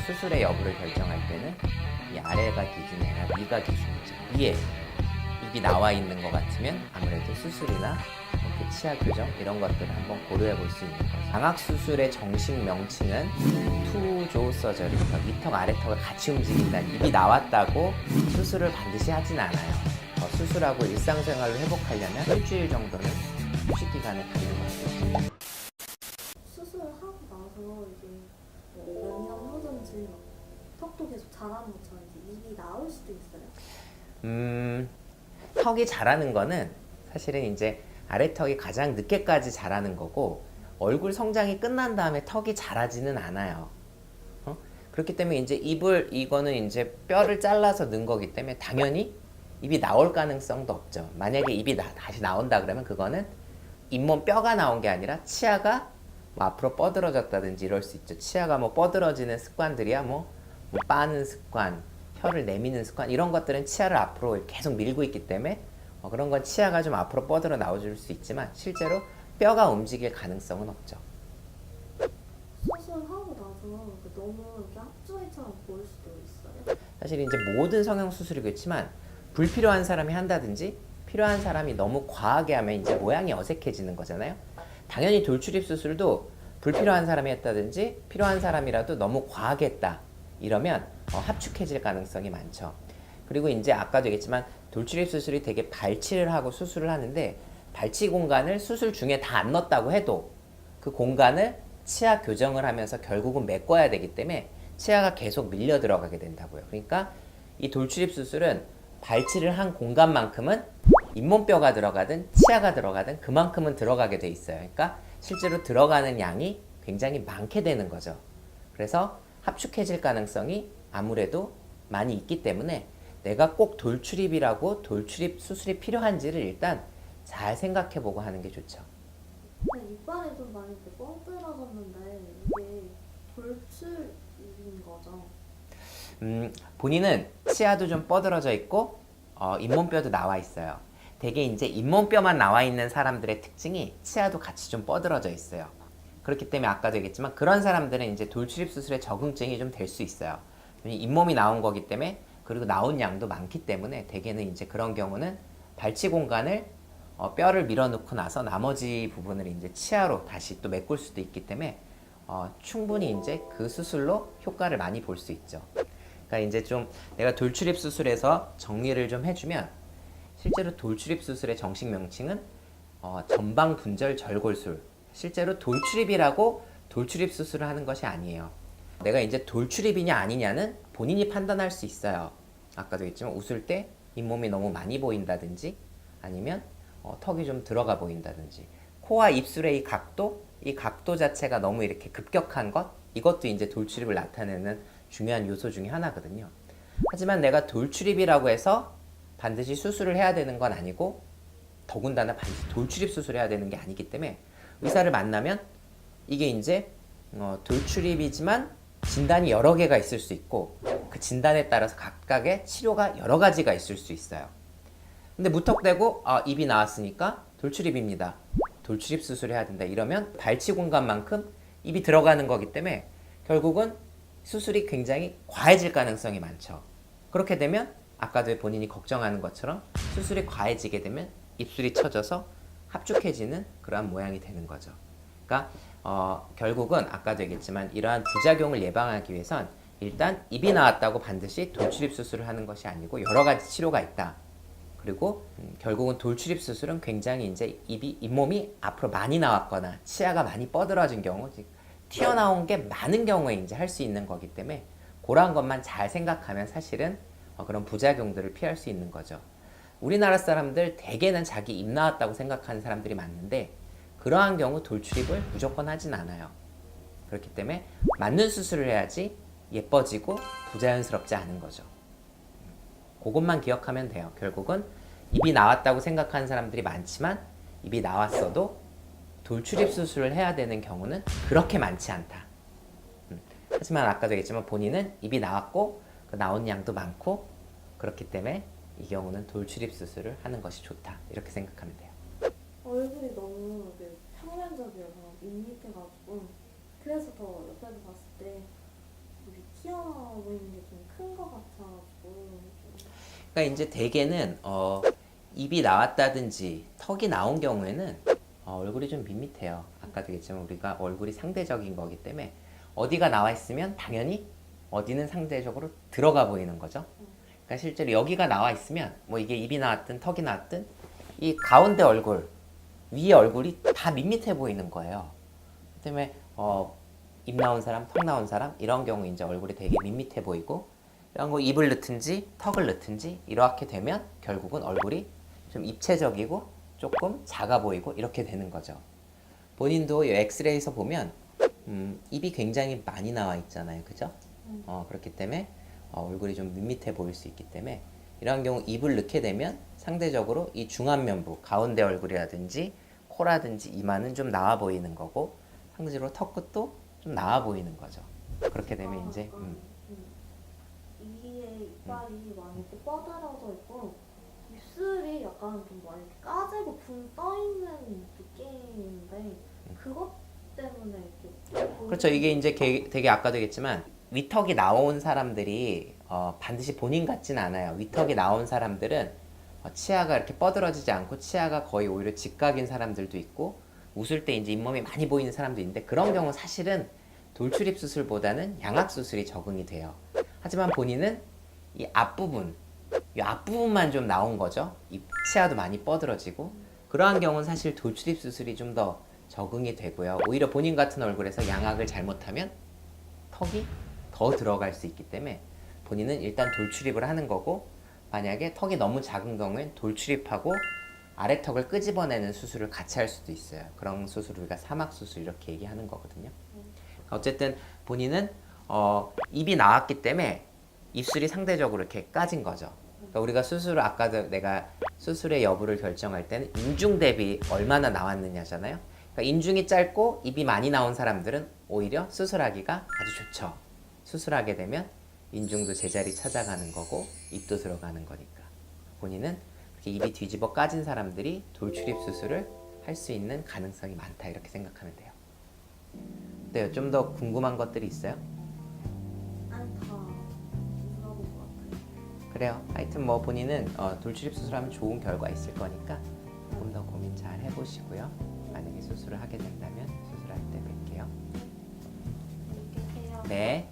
수술의 여부를 결정할 때는 이 아래가 기준이 아니라 위가 기준이죠. 위에 입이 나와 있는 것 같으면 아무래도 수술이나 그 치아 교정 이런 것들을 한번 고려해 볼 수 있는 거죠. 방학 수술의 정식 명칭은 투조 서저리, 그러니까 위턱 아래턱을 같이 움직인다. 입이 나왔다고 수술을 반드시 하진 않아요. 수술하고 일상생활을 회복하려면 일주일 정도는 휴식 기간을 갖는 것이죠. 수술을 하고 나서 이제 몇 년 후든지 막 턱도 계속 자라는 것처럼 이제 입이 나올 수도 있어요. 턱이 자라는 거는 사실은 이제 아래턱이 가장 늦게까지 자라는 거고, 얼굴 성장이 끝난 다음에 턱이 자라지는 않아요. 그렇기 때문에 이제 이거는 이제 뼈를 잘라서 넣은 거기 때문에 당연히 입이 나올 가능성도 없죠. 만약에 입이 다시 나온다 그러면 그거는 잇몸 뼈가 나온 게 아니라 치아가 뭐 앞으로 뻗어졌다든지 이럴 수 있죠. 치아가 뭐 뻗어지는 습관들이야 뭐 빠는 습관, 혀를 내미는 습관, 이런 것들은 치아를 앞으로 계속 밀고 있기 때문에 그런 건 치아가 좀 앞으로 뻗어 나와줄 수 있지만 실제로 뼈가 움직일 가능성은 없죠. 수술하고 나서 너무 이렇게 합주이처럼 보일 수도 있어요. 사실 이제 모든 성형 수술이겠지만 불필요한 사람이 한다든지 필요한 사람이 너무 과하게 하면 이제 모양이 어색해지는 거잖아요. 당연히 돌출입 수술도 불필요한 사람이 했다든지 필요한 사람이라도 너무 과하게 했다 이러면 합축해질 가능성이 많죠. 그리고 이제 아까도 얘기했지만 돌출입 수술이 되게 발치를 하고 수술을 하는데, 발치 공간을 수술 중에 다 안 넣었다고 해도 그 공간을 치아 교정을 하면서 결국은 메꿔야 되기 때문에 치아가 계속 밀려 들어가게 된다고요. 그러니까 이 돌출입 수술은 발치를 한 공간만큼은 잇몸뼈가 들어가든 치아가 들어가든 그만큼은 들어가게 돼 있어요. 그러니까 실제로 들어가는 양이 굉장히 많게 되는 거죠. 그래서 합축해질 가능성이 아무래도 많이 있기 때문에 내가 꼭 돌출입이라고 돌출입 수술이 필요한지를 일단 잘 생각해보고 하는 게 좋죠. 근데 이빨이 좀 많이 이렇게 뻥뚫어졌는데 이게 돌출인 거죠? 본인은 치아도 좀 뻗어져 있고 잇몸뼈도 나와 있어요. 대개 이제 잇몸뼈만 나와 있는 사람들의 특징이 치아도 같이 좀 뻗어져 있어요. 그렇기 때문에 아까도 얘기했지만 그런 사람들은 이제 돌출입 수술에 적응증이 좀 될 수 있어요. 잇몸이 나온 거기 때문에, 그리고 나온 양도 많기 때문에 대개는 이제 그런 경우는 발치 공간을 뼈를 밀어넣고 나서 나머지 부분을 이제 치아로 다시 또 메꿀 수도 있기 때문에 충분히 이제 그 수술로 효과를 많이 볼 수 있죠. 그러니까 이제 좀 내가 돌출입 수술에서 정리를 좀 해주면, 실제로 돌출입 수술의 정식 명칭은 전방 분절 절골술. 실제로 돌출입이라고 돌출입 수술을 하는 것이 아니에요. 내가 이제 돌출입이냐 아니냐는 본인이 판단할 수 있어요. 아까도 했지만 웃을 때 잇몸이 너무 많이 보인다든지 아니면 턱이 좀 들어가 보인다든지, 코와 입술의 이 각도 자체가 너무 이렇게 급격한 것, 이것도 이제 돌출입을 나타내는 중요한 요소 중에 하나거든요. 하지만 내가 돌출입이라고 해서 반드시 수술을 해야 되는 건 아니고, 더군다나 반드시 돌출입 수술을 해야 되는 게 아니기 때문에 의사를 만나면 이게 이제 돌출입이지만 진단이 여러 개가 있을 수 있고, 그 진단에 따라서 각각의 치료가 여러 가지가 있을 수 있어요. 근데 무턱대고 입이 나왔으니까 돌출입입니다, 돌출입 수술을 해야 된다 이러면 발치 공간만큼 입이 들어가는 거기 때문에 결국은 수술이 굉장히 과해질 가능성이 많죠. 그렇게 되면 아까도 본인이 걱정하는 것처럼 수술이 과해지게 되면 입술이 처져서 합축해지는 그러한 모양이 되는 거죠. 그러니까 결국은 아까도 얘기했지만 이러한 부작용을 예방하기 위해선 일단 입이 나왔다고 반드시 돌출입 수술을 하는 것이 아니고 여러 가지 치료가 있다. 그리고 결국은 돌출입 수술은 굉장히 이제 잇몸이 앞으로 많이 나왔거나 치아가 많이 뻗어진 경우, 튀어나온 게 많은 경우에 이제 할 수 있는 거기 때문에 그러한 것만 잘 생각하면 사실은 그런 부작용들을 피할 수 있는 거죠. 우리나라 사람들 대개는 자기 입 나왔다고 생각하는 사람들이 많은데, 그러한 경우 돌출입을 무조건 하진 않아요. 그렇기 때문에 맞는 수술을 해야지 예뻐지고 부자연스럽지 않은 거죠. 그것만 기억하면 돼요. 결국은 입이 나왔다고 생각하는 사람들이 많지만 입이 나왔어도 돌출입 수술을 해야 되는 경우는 그렇게 많지 않다. 하지만 아까도 얘기했지만 본인은 입이 나왔고 그 나온 양도 많고, 그렇기 때문에 이 경우는 돌출입 수술을 하는 것이 좋다, 이렇게 생각하면 돼요. 얼굴이 너무 평면적이어서 밋밋해가지고, 그래서 더 옆에서 봤을 때 여기 튀어 보이는 게 좀 큰 것 같아가지고. 그러니까 이제 대개는 입이 나왔다든지 턱이 나온 경우에는 얼굴이 좀 밋밋해요. 아까도 얘기했지만 우리가 얼굴이 상대적인 거기 때문에 어디가 나와 있으면 당연히 어디는 상대적으로 들어가 보이는 거죠. 그러니까 실제로 여기가 나와 있으면 뭐 이게 입이 나왔든 턱이 나왔든 이 가운데 얼굴, 위에 얼굴이 다 밋밋해 보이는 거예요. 그 때문에 입 나온 사람, 턱 나온 사람 이런 경우 이제 얼굴이 되게 밋밋해 보이고 이런 거 입을 넣든지 턱을 넣든지 이렇게 되면 결국은 얼굴이 좀 입체적이고 조금 작아 보이고 이렇게 되는 거죠. 본인도 이 엑스레이에서 보면 입이 굉장히 많이 나와 있잖아요, 그죠? 그렇기 때문에 얼굴이 좀 밋밋해 보일 수 있기 때문에 이런 경우 입을 넣게 되면 상대적으로 이 중안면부, 가운데 얼굴이라든지 코라든지 이마는 좀 나와 보이는 거고 상대적으로 턱 끝도 좀 나와 보이는 거죠. 그렇게 되면 이제 위에 이빨이 많이 이렇게 뻗어져 있고 입술이 약간 좀 많이 이렇게 까지고 붕 떠 있는 느낌인데 그것 때문에 이렇게 그렇죠. 이게 이제 되게 아까도 얘기했지만 위턱이 나온 사람들이 반드시 본인 같지는 않아요. 위턱이 나온 사람들은 치아가 이렇게 뻗어지지 않고 치아가 거의 오히려 직각인 사람들도 있고 웃을 때 이제 잇몸이 많이 보이는 사람도 있는데 그런 경우 사실은 돌출입 수술보다는 양악 수술이 적응이 돼요. 하지만 본인은 이 앞부분, 이 앞부분만 좀 나온 거죠. 이 치아도 많이 뻗어지고 그러한 경우는 사실 돌출입 수술이 좀 더 적응이 되고요. 오히려 본인 같은 얼굴에서 양악을 잘못하면 턱이 더 들어갈 수 있기 때문에 본인은 일단 돌출입을 하는 거고 만약에 턱이 너무 작은 경우엔 돌출입하고 아래턱을 끄집어내는 수술을 같이 할 수도 있어요. 그런 수술을 우리가 사막수술 이렇게 얘기하는 거거든요. 어쨌든 본인은 입이 나왔기 때문에 입술이 상대적으로 이렇게 까진 거죠. 그러니까 우리가 수술을 아까도 내가 수술의 여부를 결정할 때는 인중 대비 얼마나 나왔느냐잖아요. 그러니까 인중이 짧고 입이 많이 나온 사람들은 오히려 수술하기가 아주 좋죠. 수술하게 되면 인중도 제자리 찾아가는 거고 입도 들어가는 거니까. 본인은 그렇게 입이 뒤집어 까진 사람들이 돌출입 수술을 할 수 있는 가능성이 많다 이렇게 생각하면 돼요. 네, 좀 더 궁금한 것들이 있어요? 아니 다 물어본 것 같아요. 그래요. 하여튼 뭐 본인은 돌출입 수술하면 좋은 결과 있을 거니까 조금 더 고민 잘 해보시고요. 만약에 수술을 하게 된다면 수술할 때 뵐게요. 안녕히 계세요. 네.